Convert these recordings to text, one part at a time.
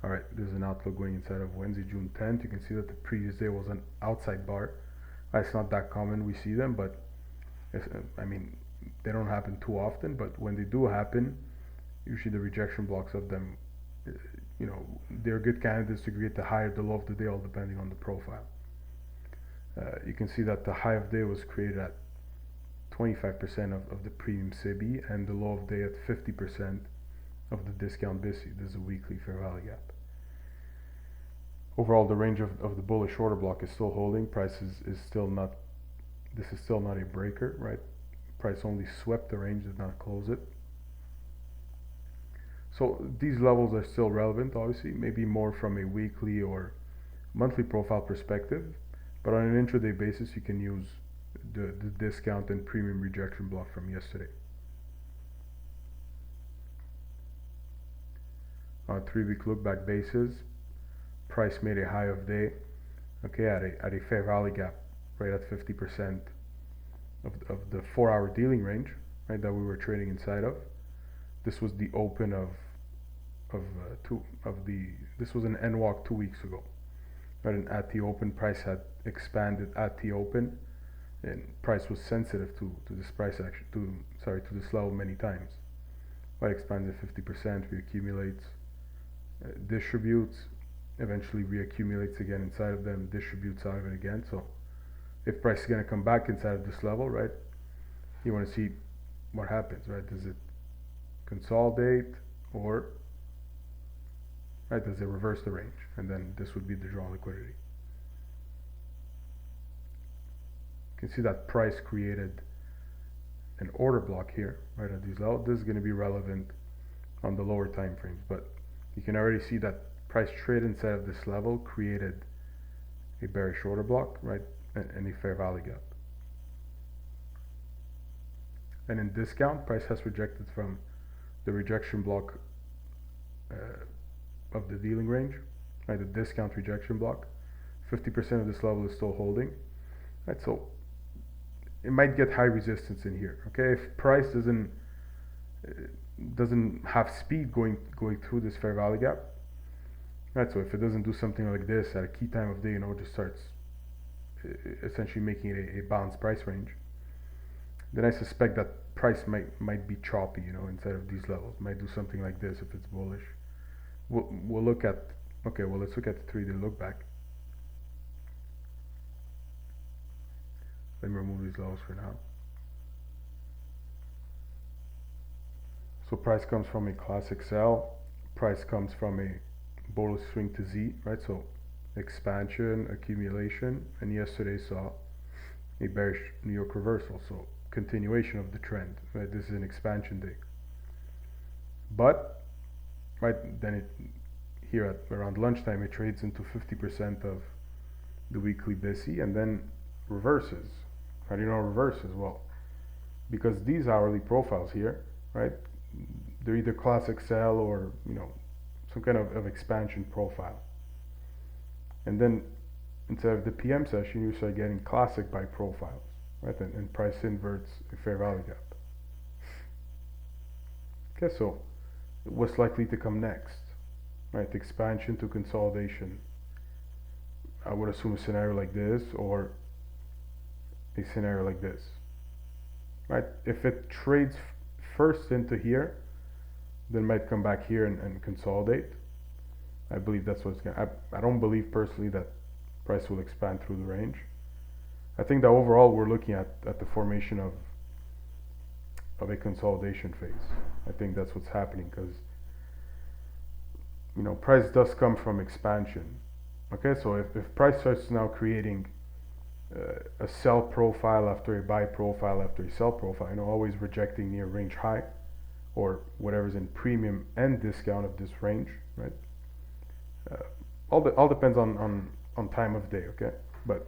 All right, there's an outlook going inside of Wednesday, June 10th. You can see that the previous day was an outside bar. It's not that common we see them, but I mean, they don't happen too often. But when they do happen, usually the rejection blocks of them, uh, they're good candidates to create the high or the low of the day, all depending on the profile. You can see that the high of day was created at 25% of the premium SIBI and the low of day at 50% of the discount BISI. This is a weekly fair value gap. Overall, the range of the bullish order block is still holding. Price is still not, this is still not a breaker, right? Price only swept the range, did not close it. So these levels are still relevant, obviously, maybe more from a weekly or monthly profile perspective, but on an intraday basis, you can use the discount and premium rejection block from yesterday. On a 3-week look back basis, price made a high of day, okay, at a fair value gap, right at 50% of the 4-hour dealing range, right, that we were trading inside of. This was the open this was an NWALK 2 weeks ago, right? And at the open, price had expanded at the open, and price was sensitive to this price action, to this level many times. Right, expanded 50%, reaccumulates, distributes, eventually reaccumulates again inside of them, distributes out of it again. So if price is going to come back inside of this level, right, you want to see what happens, right? Does it consolidate, or right, does it reverse the range? And then this would be the draw liquidity. You can see that price created an order block here, right, at these levels. This is going to be relevant on the lower time frames, but you can already see that price trade inside of this level created a bearish order block, right, and a fair value gap. And in discount, price has rejected from the rejection block of the dealing range, right, the discount rejection block. 50% of this level is still holding, right? So it might get high resistance in here, okay? If price doesn't have speed going through this fair value gap, right? So if it doesn't do something like this at a key time of day, just starts essentially making it a balanced price range, then I suspect that price might be choppy, inside of these levels. Might do something like this if it's bullish. We'll look at, okay, well, let's look at the 3-day look back. Let me remove these levels for now. So price comes from a classic sell. Price comes from a bullish swing to Z, right? So expansion, accumulation, and yesterday saw a bearish New York reversal. So continuation of the trend, right? This is an expansion day. But, right, then here at around lunchtime, it trades into 50% of the weekly BISI and then reverses. How do you know reverses? Well, because these hourly profiles here, right, they're either classic sell or, some kind of expansion profile. And then instead of the PM session, you start getting classic buy profiles, right, and price inverts a fair value gap. Okay, so what's likely to come next, right? Expansion to consolidation. I would assume a scenario like this or a scenario like this, right? If it trades first into here, then might come back here and consolidate. I believe that's what's going to, I don't believe personally that price will expand through the range. I think that overall we're looking at the formation of a consolidation phase. I think that's what's happening because, price does come from expansion. Okay, so if price starts now creating a sell profile after a buy profile after a sell profile, always rejecting near range high or whatever's in premium and discount of this range, right? All depends on time of day, okay? But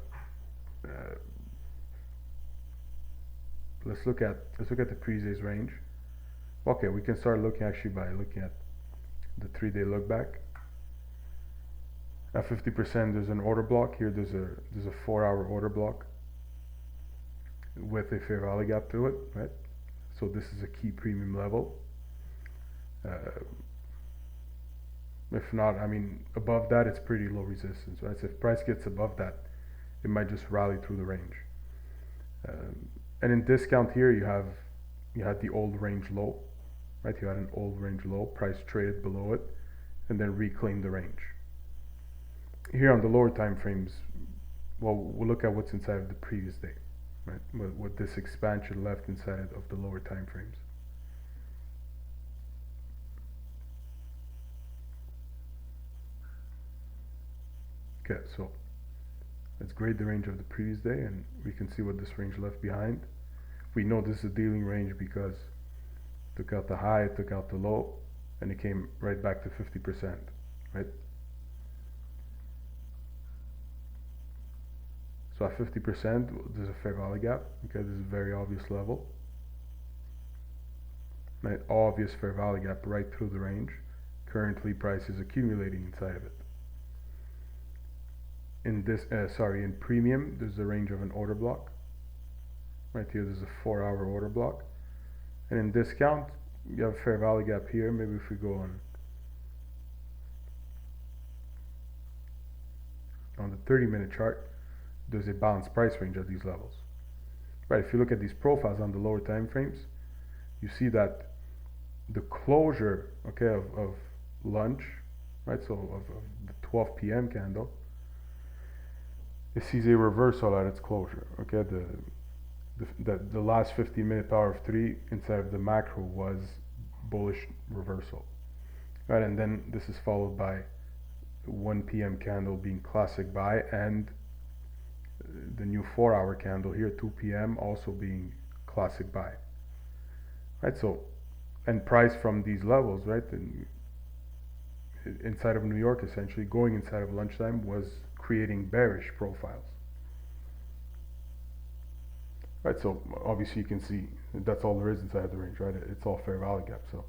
let's look at the previous range. Okay, we can start looking actually by looking at the 3-day look back. At 50%, there's an order block here. There's a 4-hour order block with a fair value gap to it, right? So this is a key premium level. If not, I mean, above that, it's pretty low resistance, right? So if price gets above that, it might just rally through the range. And in discount here, you had the old range low, right? You had an old range low, price traded below it, and then reclaimed the range. Here on the lower time frames, well, we'll look at what's inside of the previous day, right? What this expansion left inside of the lower time frames. Okay, so let's grade the range of the previous day, and we can see what this range left behind. We know this is a dealing range because it took out the high, it took out the low, and it came right back to 50%, right? So at 50%, there's a fair value gap, because this is a very obvious level. Right, obvious fair value gap right through the range. Currently, price is accumulating inside of it. In this, in premium, there's the range of an order block. Right here, there's a 4-hour order block. And in discount, you have a fair value gap here. Maybe if we go on the 30-minute chart, there's a balanced price range at these levels. Right, if you look at these profiles on the lower time frames, you see that the closure, okay, of lunch, right, so of the 12 p.m. candle, it sees a reversal at its closure, okay. The last 15-minute power of 3 inside of the macro was bullish reversal, right, and then this is followed by 1 p.m. candle being classic buy, and the new 4-hour candle here, 2 p.m. also being classic buy, right? So, and price from these levels, right, and inside of New York, essentially going inside of lunchtime, was creating bearish profiles, right? So obviously you can see that's all there is inside the range, right? It's all fair value gap. So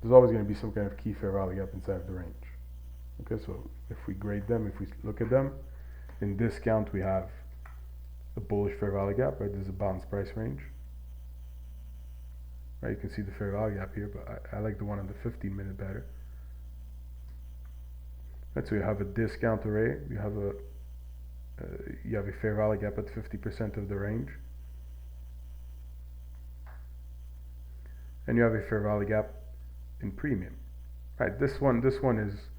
there's always going to be some kind of key fair value gap inside of the range. Okay, so if we grade them, if we look at them, in discount we have a bullish fair value gap, right? There's a balanced price range, right? You can see the fair value gap here, but I like the one on the 15-minute better. Right, so you have a discount array, you have a fair value gap at 50% of the range, and you have a fair value gap in premium, right? This one is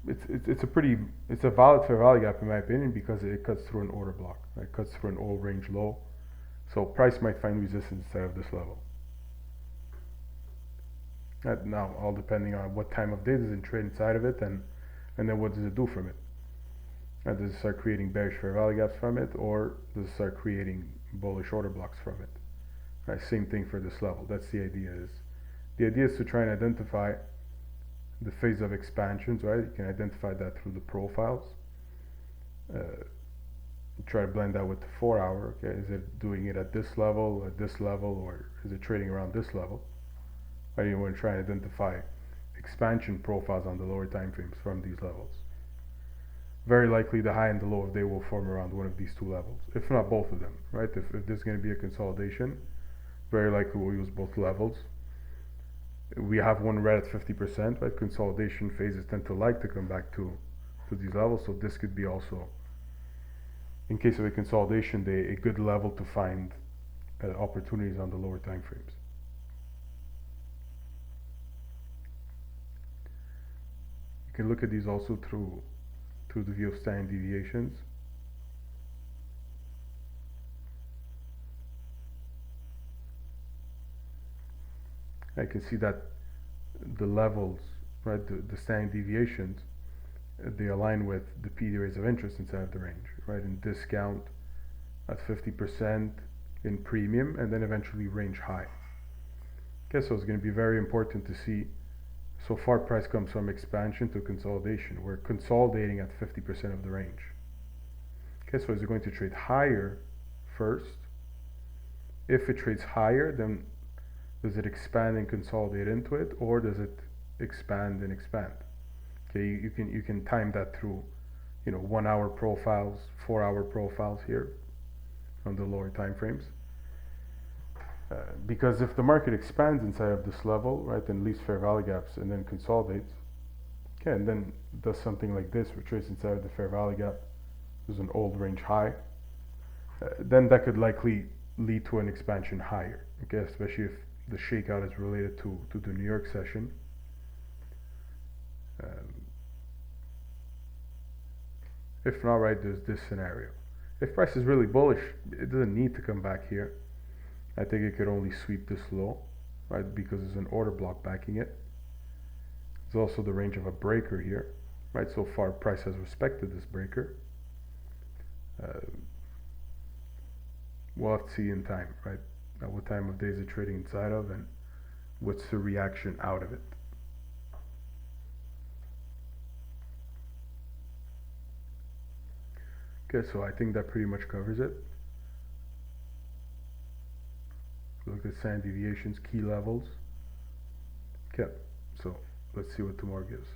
it's a valid fair value gap in my opinion, because it cuts through an order block, right? It cuts through an old range low, so price might find resistance inside of this level. Now, all depending on what time of day does it trade inside of it, and then what does it do from it? Does it start creating bearish fair value gaps from it, or does it start creating bullish order blocks from it? Right, same thing for this level. That's the idea. The idea is to try and identify the phase of expansions, right? You can identify that through the profiles. Try to blend that with the 4-hour. Okay, is it doing it at this level, or is it trading around this level? Right, you want to try and identify expansion profiles on the lower time frames from these levels. Very likely the high and the low of day will form around one of these two levels, if not both of them, right? If there's going to be a consolidation, very likely we'll use both levels. We have one red at 50%, right? Consolidation phases tend to like to come back to these levels, so this could be also, in case of a consolidation day, a good level to find opportunities on the lower time frames. You can look at these also through the view of standard deviations. I can see that the levels, right, the standard deviations, they align with the PD rates of interest inside of the range, right? In discount at 50%, in premium, and then eventually range high. Okay, so it's going to be very important to see. So far, price comes from expansion to consolidation. We're consolidating at 50% of the range. Okay, so is it going to trade higher first? If it trades higher, then does it expand and consolidate into it, or does it expand and expand? Okay, you can time that through, 1-hour profiles, 4-hour profiles here on the lower time frames. Because if the market expands inside of this level, right, then leaves fair value gaps and then consolidates, okay, and then does something like this, which is inside of the fair value gap, there's an old range high, then that could likely lead to an expansion higher, okay, especially if the shakeout is related to the New York session. If not, right, there's this scenario. If price is really bullish, it doesn't need to come back here. I think it could only sweep this low, right, because there's an order block backing it. There's also the range of a breaker here, right? So far, price has respected this breaker. We'll have to see in time, right? At what time of day is it trading inside of, and what's the reaction out of it. Okay, so I think that pretty much covers it. Look at standard deviations, key levels. Okay, so let's see what tomorrow gives.